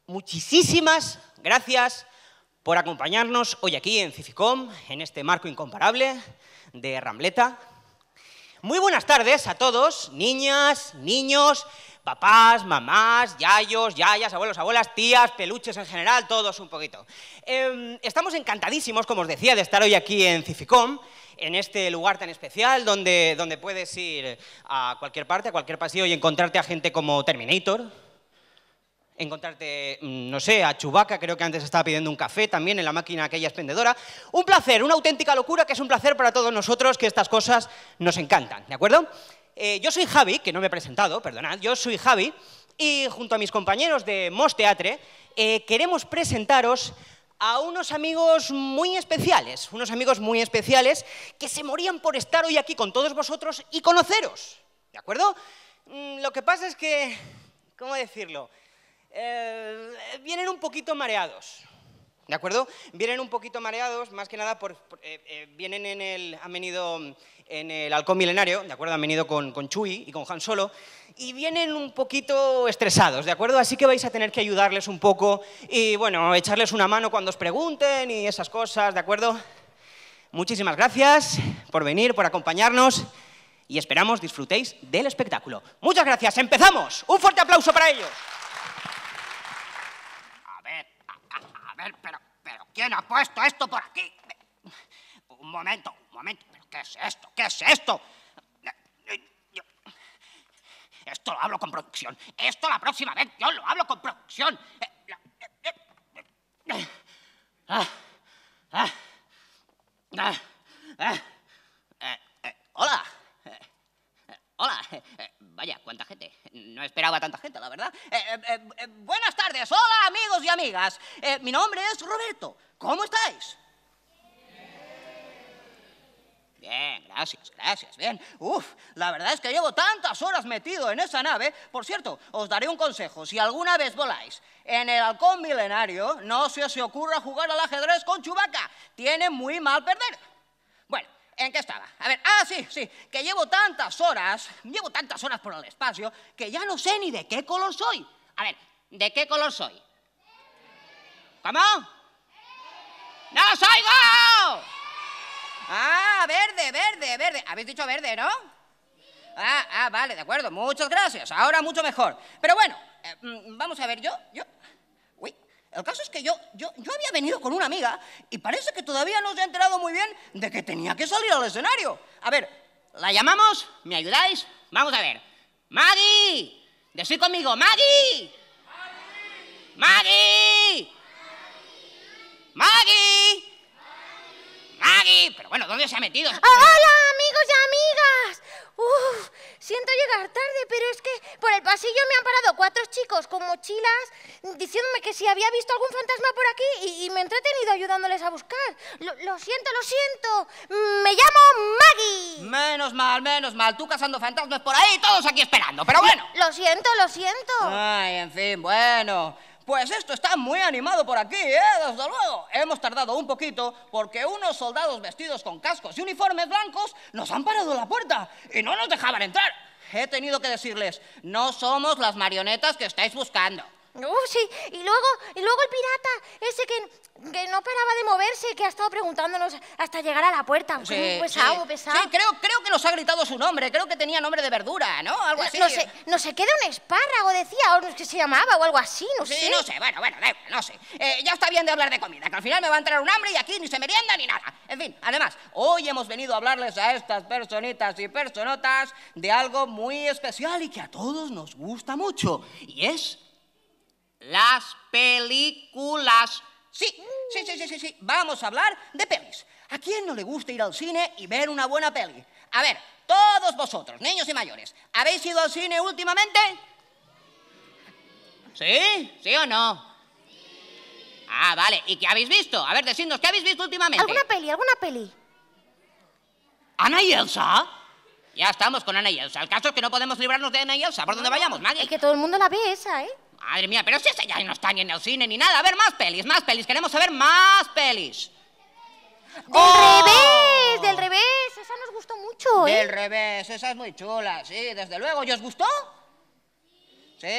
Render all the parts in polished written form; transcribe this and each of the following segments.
muchísimas gracias por acompañarnos hoy aquí en Cificom, en este marco incomparable de Rambleta. Muy buenas tardes a todos, niñas, niños, papás, mamás, yayos, yayas, abuelos, abuelas, tías, peluches en general, todos un poquito. Estamos encantadísimos, como os decía, de estar hoy aquí en Cificom, en este lugar tan especial donde puedes ir a cualquier parte, a cualquier pasillo y encontrarte a gente como Terminator, encontrarte, no sé, a Chewbacca, creo que antes estaba pidiendo un café también en la máquina aquella expendedora. Un placer, una auténtica locura, que es un placer para todos nosotros, que estas cosas nos encantan, ¿de acuerdo? Yo soy Javi, que no me he presentado, perdonad, yo soy Javi, y junto a mis compañeros de Mos Teatre queremos presentaros a unos amigos muy especiales que se morían por estar hoy aquí con todos vosotros y conoceros, ¿de acuerdo? Lo que pasa es que, ¿cómo decirlo? Vienen un poquito mareados, ¿de acuerdo? Vienen un poquito mareados, más que nada, han venido en el Halcón Milenario, ¿de acuerdo? Han venido con Chewie y con Han Solo, y vienen un poquito estresados, ¿de acuerdo? Así que vais a tener que ayudarles un poco y, bueno, echarles una mano cuando os pregunten y esas cosas, ¿de acuerdo? Muchísimas gracias por venir, por acompañarnos, y esperamos disfrutéis del espectáculo. Muchas gracias, ¡empezamos! ¡Un fuerte aplauso para ellos! Pero, ¿quién ha puesto esto por aquí? Un momento, ¿pero qué es esto? ¿Qué es esto? Esto lo hablo con producción. Esto la próxima vez yo lo hablo con producción. Hola. Hola. Vaya, cuánta gente. No esperaba tanta gente, la verdad. Buenas tardes. Hola, amigos y amigas. Mi nombre es Roberto. ¿Cómo estáis? Bien, gracias, bien. La verdad es que llevo tantas horas metido en esa nave. Por cierto, os daré un consejo. Si alguna vez voláis en el Halcón Milenario, no se os ocurra jugar al ajedrez con Chewbacca. Tiene muy mal perder. Bueno, ¿en qué estaba? A ver, sí, que llevo tantas horas por el espacio que ya no sé ni de qué color soy. A ver, ¿de qué color soy? ¿Cómo? ¡No os oigo! Verde. Habéis dicho verde, ¿no? Vale, de acuerdo, muchas gracias. Ahora mucho mejor. Pero bueno, vamos a ver, Uy, el caso es que yo había venido con una amiga y parece que todavía no se ha enterado muy bien de que tenía que salir al escenario. A ver, ¿la llamamos? ¿Me ayudáis? Vamos a ver. ¡Maggie! Decid conmigo, ¡Maggie! ¡Maggie! ¡Maggie! ¡Maggie! Pero bueno, ¿dónde se ha metido? ¡Hola, amigos y amigas! Siento llegar tarde, pero es que por el pasillo me han parado 4 chicos con mochilas diciéndome que si había visto algún fantasma por aquí y me he entretenido ayudándoles a buscar. Lo siento. Me llamo Maggie. Menos mal. Tú cazando fantasmas por ahí, todos aquí esperando, pero bueno. Lo siento. Ay, en fin, bueno. Pues esto está muy animado por aquí, desde luego. Hemos tardado un poquito porque unos soldados vestidos con cascos y uniformes blancos nos han parado en la puerta y no nos dejaban entrar. He tenido que decirles, no somos las marionetas que estáis buscando. Sí, y luego el pirata, ese que no paraba de moverse, que ha estado preguntándonos hasta llegar a la puerta. Pesado. Sí, creo que nos ha gritado su nombre, creo que tenía nombre de verdura, ¿no? Algo así. No sé, queda un espárrago, decía, o que se llamaba, o algo así, no sé. Sí, no sé, bueno, no sé. Ya está bien de hablar de comida, que al final me va a entrar un hambre y aquí ni se merienda ni nada. En fin, además, hoy hemos venido a hablarles a estas personitas y personotas de algo muy especial y que a todos nos gusta mucho, y es las películas. Sí. Vamos a hablar de pelis. ¿A quién no le gusta ir al cine y ver una buena peli? A ver, todos vosotros, niños y mayores, ¿habéis ido al cine últimamente? ¿Sí? ¿Sí o no? Sí. Vale. ¿Y qué habéis visto? A ver, decidnos, ¿qué habéis visto últimamente? ¿Alguna peli? ¿Ana y Elsa? Ya estamos con Ana y Elsa. El caso es que no podemos librarnos de Ana y Elsa. ¿Por dónde vayamos, Maggie? Es que todo el mundo la ve esa, ¿eh? Madre mía, pero si esa ya no está ni en el cine ni nada. A ver, más pelis. Queremos saber más pelis. Del revés. Esa nos gustó mucho, ¿eh? Del revés, esa es muy chula, sí, desde luego. ¿Y os gustó? ¿Sí?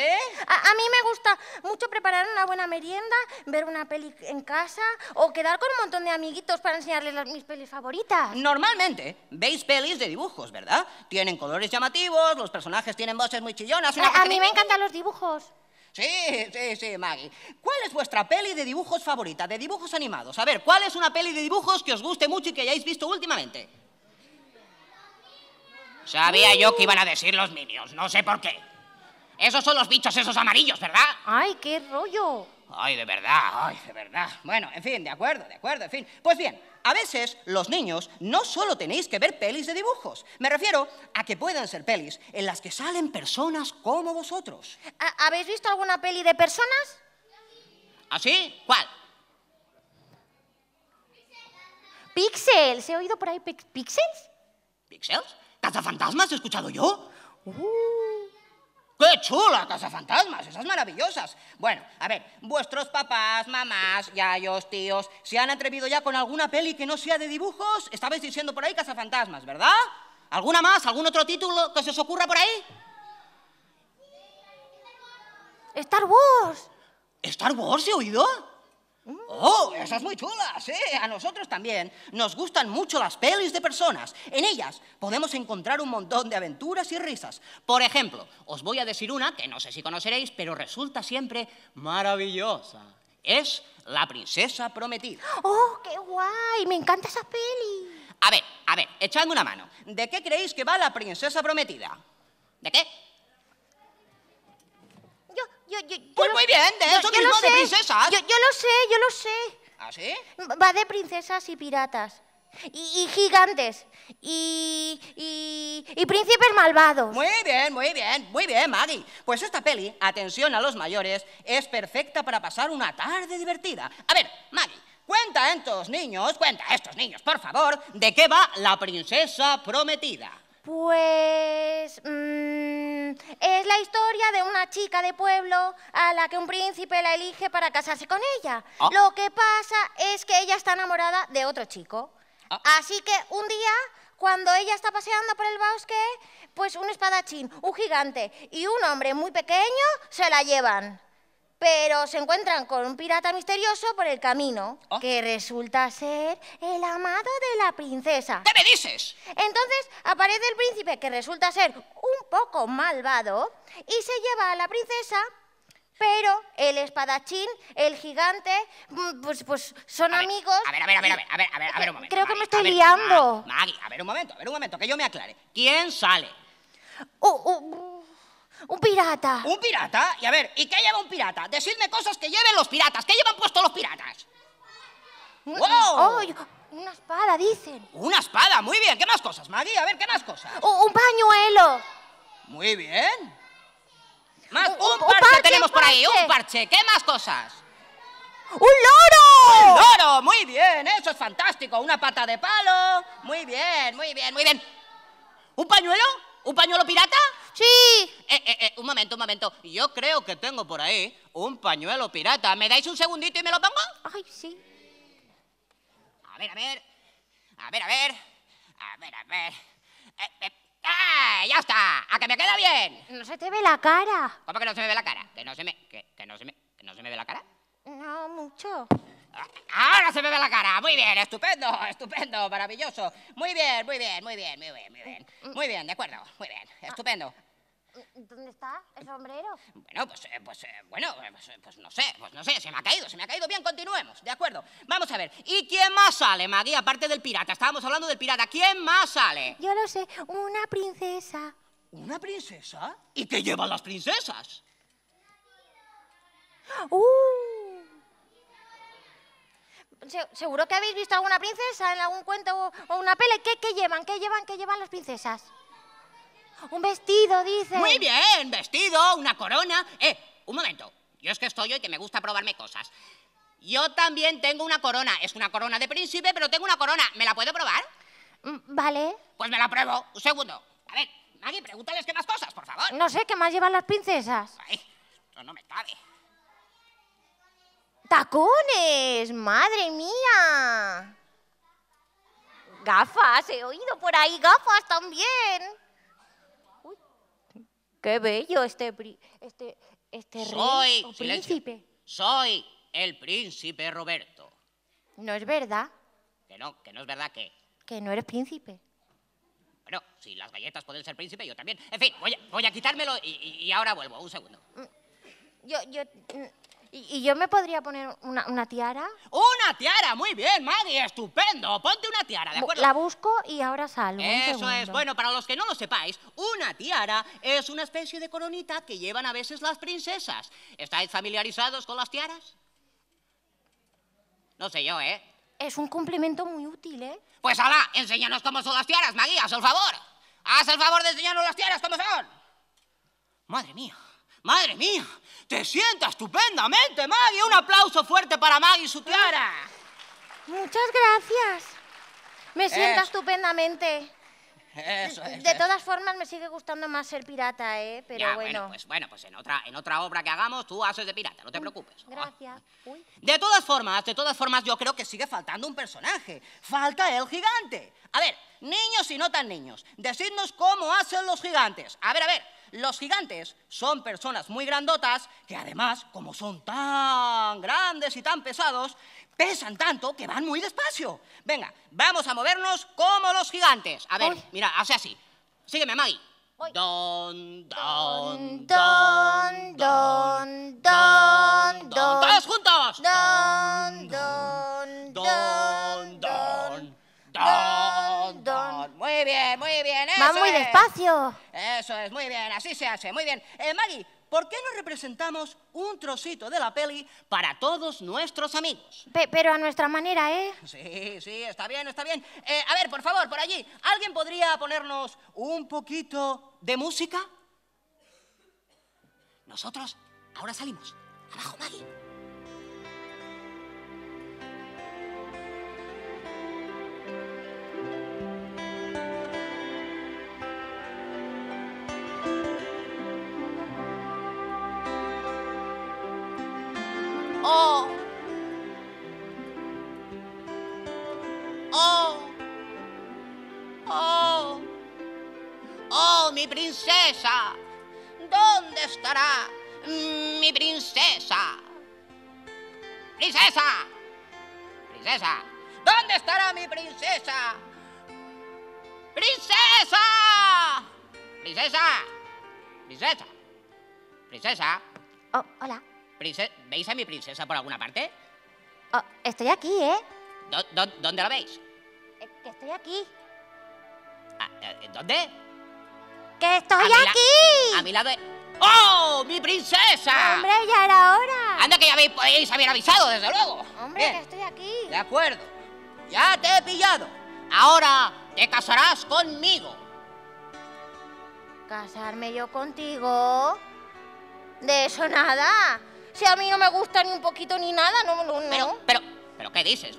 A mí me gusta mucho preparar una buena merienda, ver una peli en casa o quedar con un montón de amiguitos para enseñarles mis pelis favoritas. Normalmente veis pelis de dibujos, ¿verdad? Tienen colores llamativos, los personajes tienen voces muy chillonas. A mí me encantan los dibujos. Sí, Maggie. ¿Cuál es vuestra peli de dibujos favorita, de dibujos animados? A ver, ¿cuál es una peli de dibujos que os guste mucho y que hayáis visto últimamente? Sabía yo que iban a decir los Minions, no sé por qué. Esos son los bichos esos amarillos, ¿verdad? ¡Ay, qué rollo! Ay, de verdad. Bueno, en fin, de acuerdo, en fin. Pues bien, a veces los niños no solo tenéis que ver pelis de dibujos. Me refiero a que pueden ser pelis en las que salen personas como vosotros. ¿Habéis visto alguna peli de personas? ¿Ah, sí? ¿Cuál? Pixels. ¿He oído por ahí Pixels? ¿Pixels? ¿Cazafantasmas he escuchado yo? ¡Qué chula, Cazafantasmas! Esas maravillosas. Bueno, a ver, vuestros papás, mamás, yayos, tíos, ¿se han atrevido ya con alguna peli que no sea de dibujos? Estabais diciendo por ahí Cazafantasmas, ¿verdad? ¿Alguna más? ¿Algún otro título que se os ocurra por ahí? Star Wars. ¿Star Wars he oído? ¡Oh, esa es muy chula! Sí, a nosotros también nos gustan mucho las pelis de personas. En ellas podemos encontrar un montón de aventuras y risas. Por ejemplo, os voy a decir una que no sé si conoceréis, pero resulta siempre maravillosa. Es La Princesa Prometida. ¡Oh, qué guay! Me encanta esa peli. A ver, echadme una mano. ¿De qué creéis que va La Princesa Prometida? ¿De qué? Pues muy bien, de eso mismo, de princesas. Yo lo sé. ¿Ah, sí? Va de princesas y piratas. Y gigantes. Y príncipes malvados. Muy bien, Maggie. Pues esta peli, atención a los mayores, es perfecta para pasar una tarde divertida. A ver, Maggie, cuenta a estos niños, por favor, de qué va La Princesa Prometida. Pues es la historia de una chica de pueblo a la que un príncipe la elige para casarse con ella. ¿Ah? Lo que pasa es que ella está enamorada de otro chico. ¿Ah? Así que un día, cuando ella está paseando por el bosque, pues un espadachín, un gigante y un hombre muy pequeño se la llevan. Pero se encuentran con un pirata misterioso por el camino, ¿Ah? que resulta ser el amado de la princesa. ¿Qué me dices? Entonces aparece el príncipe, que resulta ser un poco malvado, y se lleva a la princesa, pero el espadachín, el gigante, pues son amigos. A ver, un momento. Creo que Maggie, me estoy liando. Maggie, a ver un momento, que yo me aclare. ¿Quién sale? Un pirata. ¿Un pirata? Y a ver, ¿y qué lleva un pirata? Decidme cosas que lleven los piratas. ¿Qué llevan puesto los piratas? ¡Wow! Oh, una espada, dicen. Una espada, muy bien. ¿Qué más cosas, Maggie? A ver, ¿qué más cosas? Un pañuelo. Muy bien. Más, Un un parche parche, tenemos por ahí, parche. un parche. ¿Qué más cosas? ¡Un loro! ¡Un loro! Muy bien, eso es fantástico. Una pata de palo. Muy bien. ¿Un pañuelo? ¿Un pañuelo pirata? Sí. Un momento. Yo creo que tengo por ahí un pañuelo pirata. ¿Me dais un segundito y me lo pongo? Ay, sí. A ver. ¡Ah, ya está! ¡A que me queda bien! No se te ve la cara. ¿Cómo que no se me ve la cara? ¿Que no se me ve la cara? No mucho. ¡Ahora se me ve la cara! Muy bien, estupendo, maravilloso. Muy bien, de acuerdo, muy bien, estupendo. ¿Dónde está el sombrero? Pues no sé, se me ha caído. Bien, continuemos, de acuerdo. Vamos a ver, ¿y quién más sale, Maggie, aparte del pirata? Estábamos hablando del pirata, ¿quién más sale? Yo lo sé, una princesa. ¿Una princesa? ¿Y qué llevan las princesas? ¿Seguro que habéis visto alguna princesa en algún cuento o una peli? ¿Qué llevan las princesas? Un vestido, dicen. Muy bien, vestido, una corona. Un momento. Yo es que estoy hoy que me gusta probarme cosas. Yo también tengo una corona. Es una corona de príncipe, pero tengo una corona. ¿Me la puedo probar? Vale. Pues me la pruebo. Un segundo. A ver, Maggie, pregúntales qué más cosas, por favor. No sé, ¿qué más llevan las princesas? Ay, esto no me cabe. ¡Tacones! ¡Madre mía! Gafas, he oído por ahí, gafas también. Qué bello este rey o Silencio. príncipe. Soy el príncipe Roberto. No es verdad Que no es verdad que... que no eres príncipe. Bueno, si las galletas pueden ser príncipe, yo también. En fin, voy a quitármelo y ahora vuelvo. Un segundo. ¿Yo me podría poner una tiara? ¡Una tiara! Muy bien, Maggie, estupendo. Ponte una tiara, ¿de acuerdo? La busco y ahora salgo. Un Eso segundo. es. Bueno, para los que no lo sepáis, una tiara es una especie de coronita que llevan a veces las princesas. ¿Estáis familiarizados con las tiaras? No sé yo, ¿eh? Es un complemento muy útil, ¿eh? Pues hala, enséñanos cómo son las tiaras, Maggie, haz el favor. Haz el favor de enseñarnos las tiaras cómo son. Madre mía, te sienta estupendamente, Maggie. Un aplauso fuerte para Maggie y su tiara. Muchas gracias. Me sienta Eso. estupendamente. Eso. De todas formas, me sigue gustando más ser pirata, ¿eh? Pero Ya, bueno. pues en otra obra que hagamos tú haces de pirata, no te preocupes. Gracias. Uy. De todas formas, yo creo que sigue faltando un personaje. Falta el gigante. A ver, niños y no tan niños, decidnos cómo hacen los gigantes. A ver, los gigantes son personas muy grandotas que además, como son tan grandes y tan pesados, pesan tanto que van muy despacio. Venga, vamos a movernos como los gigantes. A ver, Uy. mira, hace así. Sígueme, Maggie. Uy. Don. Don. ¡Todos juntos! Muy bien, Va eso muy es. despacio. Eso es, muy bien, así se hace, muy bien. Maggie, ¿por qué no representamos un trocito de la peli para todos nuestros amigos? Pero a nuestra manera, ¿eh? Sí, está bien. A ver, por favor, por allí, ¿alguien podría ponernos un poquito de música? Nosotros ahora salimos. Abajo, Maggie. ¡Oh, mi princesa! ¿Dónde estará mi princesa? ¡Princesa! ¿Dónde estará mi princesa? ¡Princesa! Oh, hola. ¿Veis a mi princesa por alguna parte? Oh, estoy aquí, ¿eh? ¿Dónde la veis? Que estoy aquí. ¿Dónde? ¡Que estoy A aquí! mi lado. ¡Oh, mi princesa! Hombre, ya era hora. Anda que ya podéis haber avisado, desde luego. Hombre, Bien. que estoy aquí. De acuerdo. Ya te he pillado. Ahora te casarás conmigo. ¿Casarme yo contigo? De eso nada. Si a mí no me gusta ni un poquito ni nada, no. ¿Pero qué dices?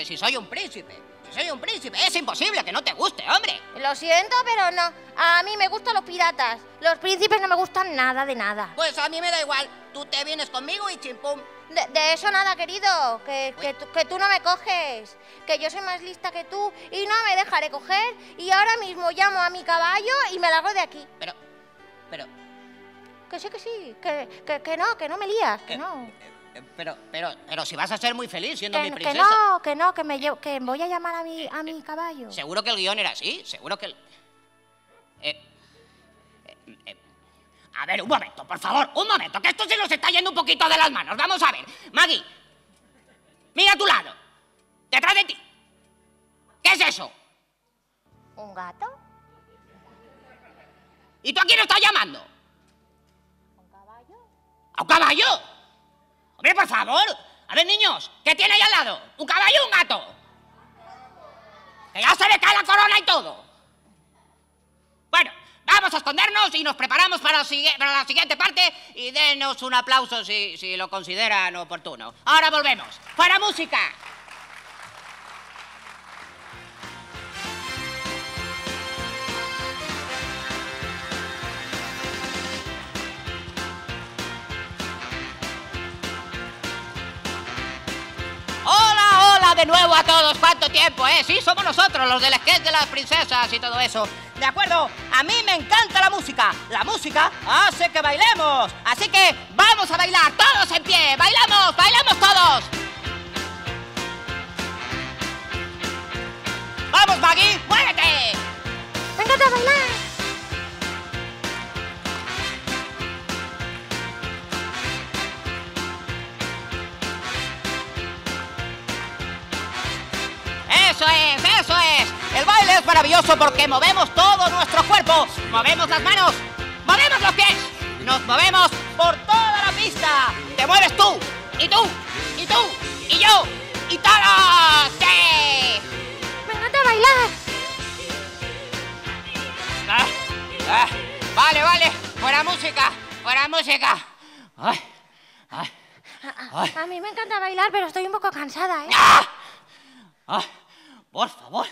Si soy un príncipe. Es imposible que no te guste, hombre. Lo siento, pero no. A mí me gustan los piratas. Los príncipes no me gustan nada de nada. Pues a mí me da igual. Tú te vienes conmigo y chimpum. De eso nada, querido. Que tú no me coges. Que yo soy más lista que tú y no me dejaré coger. Y ahora mismo llamo a mi caballo y me largo de aquí. Pero... Que sí. Que no me lías, que no. Pero si vas a ser muy feliz siendo mi princesa. Que voy a llamar a mi caballo. Seguro que el guión era así, seguro que... A ver, un momento, por favor, que esto se nos está yendo un poquito de las manos. Vamos a ver. Maggie, mira a tu lado, detrás de ti. ¿Qué es eso? ¿Un gato? ¿Y tú a quién estás llamando? ¿Un caballo? ¿A un caballo? Hombre, por favor. A ver, niños, ¿qué tiene ahí al lado? ¿Un caballo o un gato? Que ya se le cae la corona y todo. Bueno, vamos a escondernos y nos preparamos para la siguiente parte y denos un aplauso si lo consideran oportuno. Ahora volvemos. ¡Fuera música! de nuevo a todos! ¿Cuánto tiempo, eh? Sí, somos nosotros, los del sketch de las princesas y todo eso. ¿De acuerdo? A mí me encanta la música. La música hace que bailemos. Así que vamos a bailar, todos en pie. ¡Bailamos! ¡Bailamos todos! ¡Vamos, Maggie! ¡Muévete! ¡Me encanta bailar! ¡Eso es! ¡Eso es! El baile es maravilloso porque movemos todo nuestro cuerpo. Movemos las manos, movemos los pies. Nos movemos por toda la pista. Te mueves tú, y tú, y tú, y yo, y todos. ¡Sí! ¡Me encanta bailar! Vale, vale. Fuera música, fuera música. Ay, ay, ay. A mí me encanta bailar, pero estoy un poco cansada, ¿eh? ¡Ah! Por favor,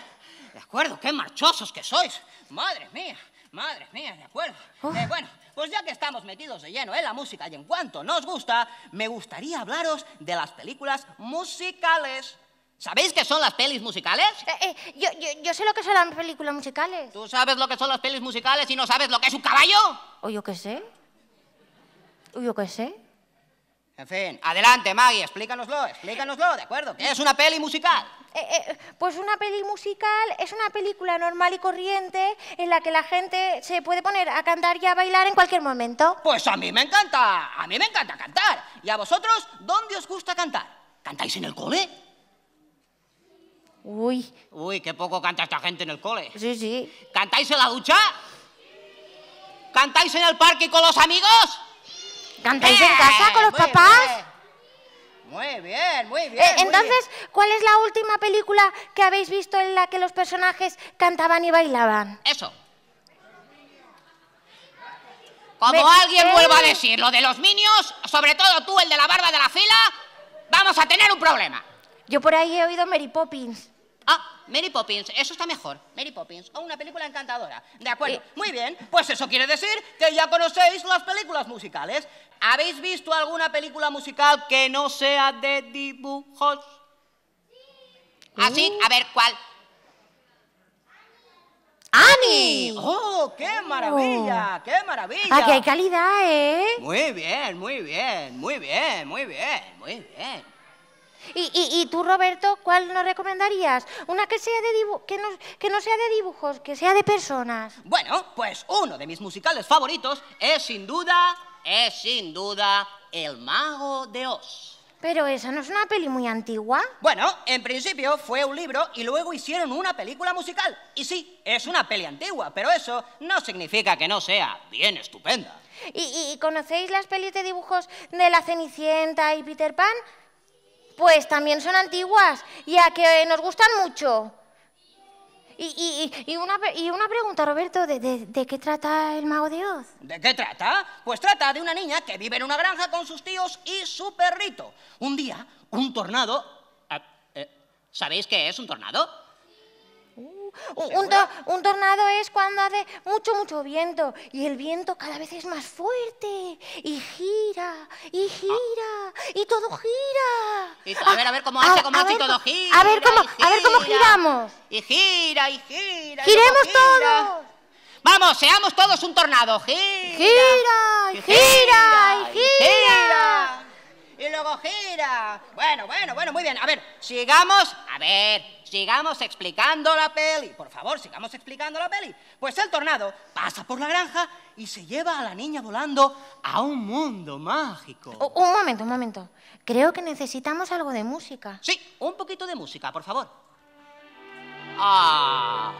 de acuerdo, qué marchosos que sois. Madre mía, de acuerdo. Bueno, pues ya que estamos metidos de lleno en la música y en cuanto nos gusta, me gustaría hablaros de las películas musicales. ¿Sabéis qué son las pelis musicales? Yo sé lo que son las películas musicales. ¿Tú sabes lo que son las pelis musicales y no sabes lo que es un caballo? ¿O yo qué sé? ¿O yo qué sé? En fin, adelante, Maggie, explícanoslo, ¿de acuerdo? ¿Qué es una peli musical? Pues una peli musical es una película normal y corriente en la que la gente se puede poner a cantar y a bailar en cualquier momento. Pues a mí me encanta cantar. ¿Y a vosotros dónde os gusta cantar? ¿Cantáis en el cole? Uy, Uy, qué poco canta esta gente en el cole. sí. ¿Cantáis en la ducha? ¿Cantáis en el parque con los amigos? ¿Cantáis en casa con los papás? Muy bien. Entonces, ¿cuál es la última película que habéis visto en la que los personajes cantaban y bailaban? Eso. Como alguien vuelva a decir lo de los Minions, sobre todo tú, el de la barba de la fila, vamos a tener un problema. Yo por ahí he oído Mary Poppins. Ah, Mary Poppins, eso está mejor. Mary Poppins, o una película encantadora. De acuerdo, muy bien. Pues eso quiere decir que ya conocéis las películas musicales. ¿Habéis visto alguna película musical que no sea de dibujos? ¿Ah, sí? A ver, ¿cuál? ¡Annie! ¡Oh, qué maravilla! ¡Qué maravilla! Aquí hay calidad, ¿eh? Muy bien. ¿Y tú, Roberto, cuál nos recomendarías? Una que sea que no sea de dibujos, que sea de personas. Bueno, pues uno de mis musicales favoritos es sin duda El Mago de Oz. Pero esa no es una peli muy antigua. Bueno, en principio fue un libro y luego hicieron una película musical. Y sí, es una peli antigua, pero eso no significa que no sea bien estupenda. ¿Y conocéis las pelis de dibujos de La Cenicienta y Peter Pan? Pues también son antiguas y a que nos gustan mucho. Y una pregunta, Roberto, ¿de qué trata El Mago de Oz? ¿De qué trata? Pues trata de una niña que vive en una granja con sus tíos y su perrito. Un día, un tornado... ¿Sabéis qué es un tornado? Un tornado es cuando hace mucho viento y el viento cada vez es más fuerte y gira y todo gira. A ver cómo hace y todo gira. A ver cómo giramos. Y gira. Giremos todos. Vamos, seamos todos un tornado. Gira. Y luego gira. Bueno, muy bien. A ver, sigamos explicando la peli. Por favor, sigamos explicando la peli. Pues el tornado pasa por la granja y se lleva a la niña volando a un mundo mágico. Un momento. Creo que necesitamos algo de música. Sí, un poquito de música, por favor. ¡Ah!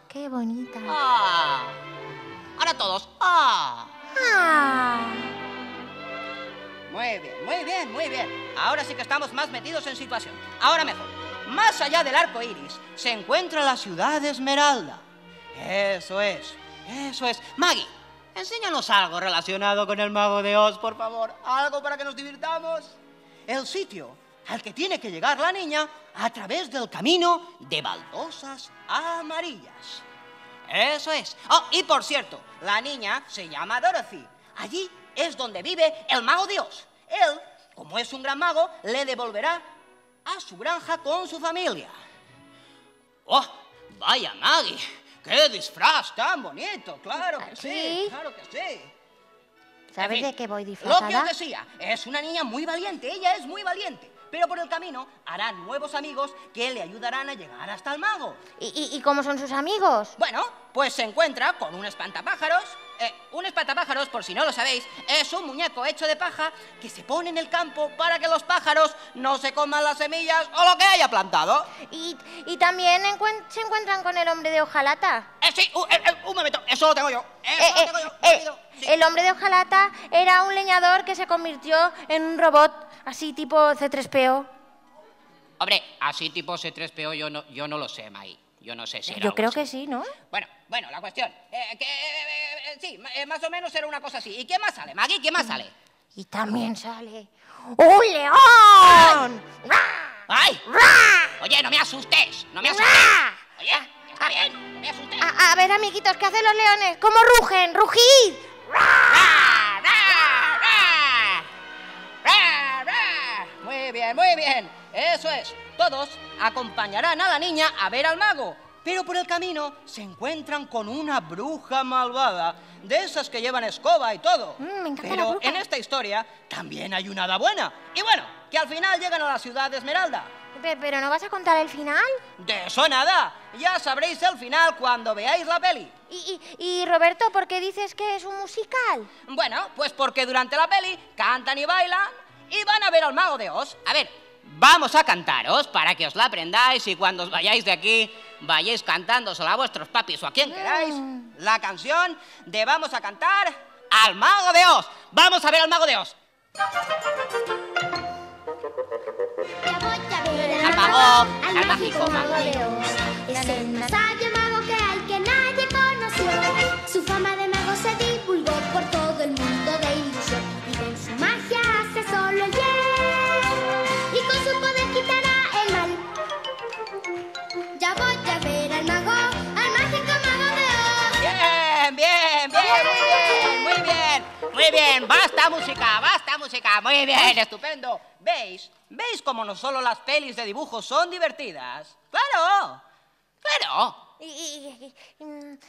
¡Qué bonita! ¡Ah! Ahora todos. ¡Ah! ¡Ah! Muy bien. Ahora sí que estamos más metidos en situación. Ahora mejor. Más allá del arco iris se encuentra la ciudad de Esmeralda. Eso es. Maggie, enséñanos algo relacionado con el Mago de Oz, por favor. Algo para que nos divirtamos. El sitio al que tiene que llegar la niña a través del camino de baldosas amarillas. Eso es. Oh, y por cierto, la niña se llama Dorothy. Allí es donde vive el Mago de Oz. Él, como es un gran mago, le devolverá a su granja con su familia. ¡Oh, vaya Maggie! ¡Qué disfraz tan bonito! ¡Claro que sí! ¡Claro que sí! ¿Sabes En fin, de qué voy disfrazada? Lo que os decía, es una niña muy valiente, ella es muy valiente. Pero por el camino hará nuevos amigos que le ayudarán a llegar hasta el mago. ¿Y cómo son sus amigos? Bueno, pues se encuentra con un espantapájaros. Un espantapájaros, por si no lo sabéis, es un muñeco hecho de paja que se pone en el campo para que los pájaros no se coman las semillas o lo que haya plantado. ¿Y también se encuentran con el hombre de hojalata? Sí, un momento, eso lo tengo yo. Eso lo tengo yo. Rápido. Sí. El hombre de hojalata era un leñador que se convirtió en un robot, así tipo C3PO. Hombre, así tipo C3PO yo no lo sé, Maggie. Yo no sé si era Yo algo creo así. que sí, ¿no? Bueno, la cuestión. Sí, más o menos era una cosa así. ¿Y qué más sale, Maggie? ¿Qué más sale? Y también sale ¡un león! ¡Ay! ¡Ra! Oye, no me asustes, no me asustes. ¡Ra! Oye, está bien, no me asustes. A ver, amiguitos, ¿qué hacen los leones? ¿Cómo rugen? ¡Rugid! ¡Ra, ra, ra! ¡Ra, ra! Muy bien, muy bien. Eso es. Todos acompañarán a la niña a ver al mago. Pero por el camino se encuentran con una bruja malvada, de esas que llevan escoba y todo. Me encanta la Pero bruja. en esta historia también hay una hada buena. Y bueno, que al final llegan a la ciudad de Esmeralda. ¿Pero no vas a contar el final? De eso nada. Ya sabréis el final cuando veáis la peli. Y Roberto, ¿por qué dices que es un musical? Bueno, pues porque durante la peli cantan y bailan y van a ver al mago de Oz. A ver, vamos a cantaros para que os la aprendáis y cuando os vayáis de aquí vayáis cantándosela a vuestros papis o a quien queráis. La canción de Vamos a cantar al mago de Oz. Vamos a ver al mago de Oz. Ya voy a ver Al mago, al al mágico mágico mago mago. de Oz. Es el más sabio mago que hay que nadie conoció. Su fama de mago se divulgó por todo el mundo de ilusión. Y con su magia hace solo el bien. Y con su poder quitará el mal. Ya voy a ver al mago, al mágico mago de Oz. Bien, bien, bien, muy bien, muy bien. Muy bien, basta música, muy bien, estupendo. ¿Veis? ¿Veis cómo no solo las pelis de dibujos son divertidas? ¡Claro! ¡Claro!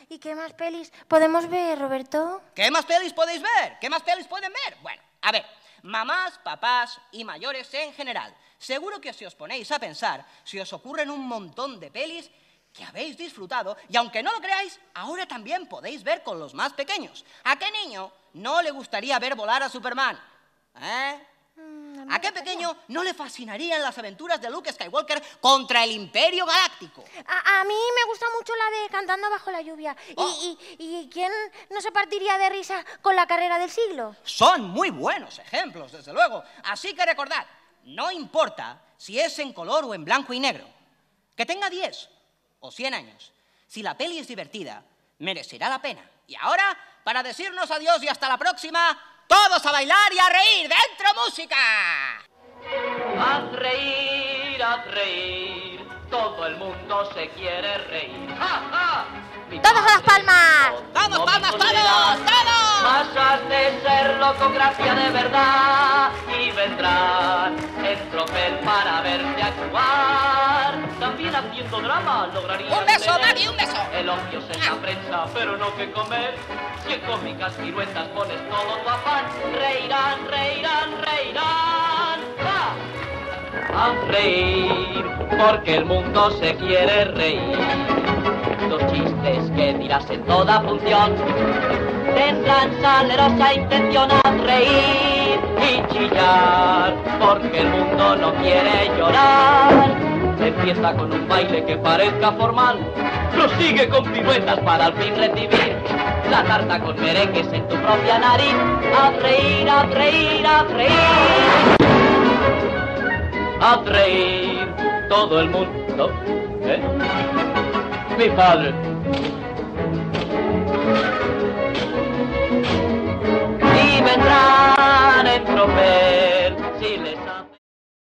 ¿Y qué más pelis podemos ver, Roberto? ¿Qué más pelis podéis ver? ¿Qué más pelis pueden ver? Bueno, a ver, mamás, papás y mayores en general. Seguro que si os ponéis a pensar, se os ocurren un montón de pelis que habéis disfrutado y aunque no lo creáis, ahora también podéis ver con los más pequeños. ¿A qué niño no le gustaría ver volar a Superman? ¿Eh? ¿A qué pequeño no le fascinarían las aventuras de Luke Skywalker contra el Imperio Galáctico? A mí me gusta mucho la de Cantando bajo la lluvia. Oh. ¿Y quién no se partiría de risa con la carrera del siglo? Son muy buenos ejemplos, desde luego. Así que recordad, no importa si es en color o en blanco y negro. Que tenga 10 o 100 años. Si la peli es divertida, merecerá la pena. Y ahora, para decirnos adiós y hasta la próxima, todos a bailar y a reír. ¡Dentro música! Haz reír, todo el mundo se quiere reír. ¡Ja, ja! Mi ¡Todos a las padre palmas! dijo, ¡Vamos, no palmas, vivirás, todos! ¡Todos! Más has de serlo con gracia de verdad y vendrán en tropel para verte actuar. También haciendo drama lograrías ¡Un beso, tener Maggie, un beso! elogios en la prensa, pero no que comer. Si en cómicas piruetas pones todo tu afán, reirán, reirán, reirán. ¡Ja! Haz reír, porque el mundo se quiere reír. Los chistes que dirás en toda función tendrán salerosa intención. Haz reír y chillar, porque el mundo no quiere llorar. Empieza con un baile que parezca formal, prosigue con piruetas para al fin recibir la tarta con merengues en tu propia nariz. Haz reír, haz reír, haz reír. Haz reír todo el mundo. ¿Eh? Mi padre. Y vendrán en tropel si les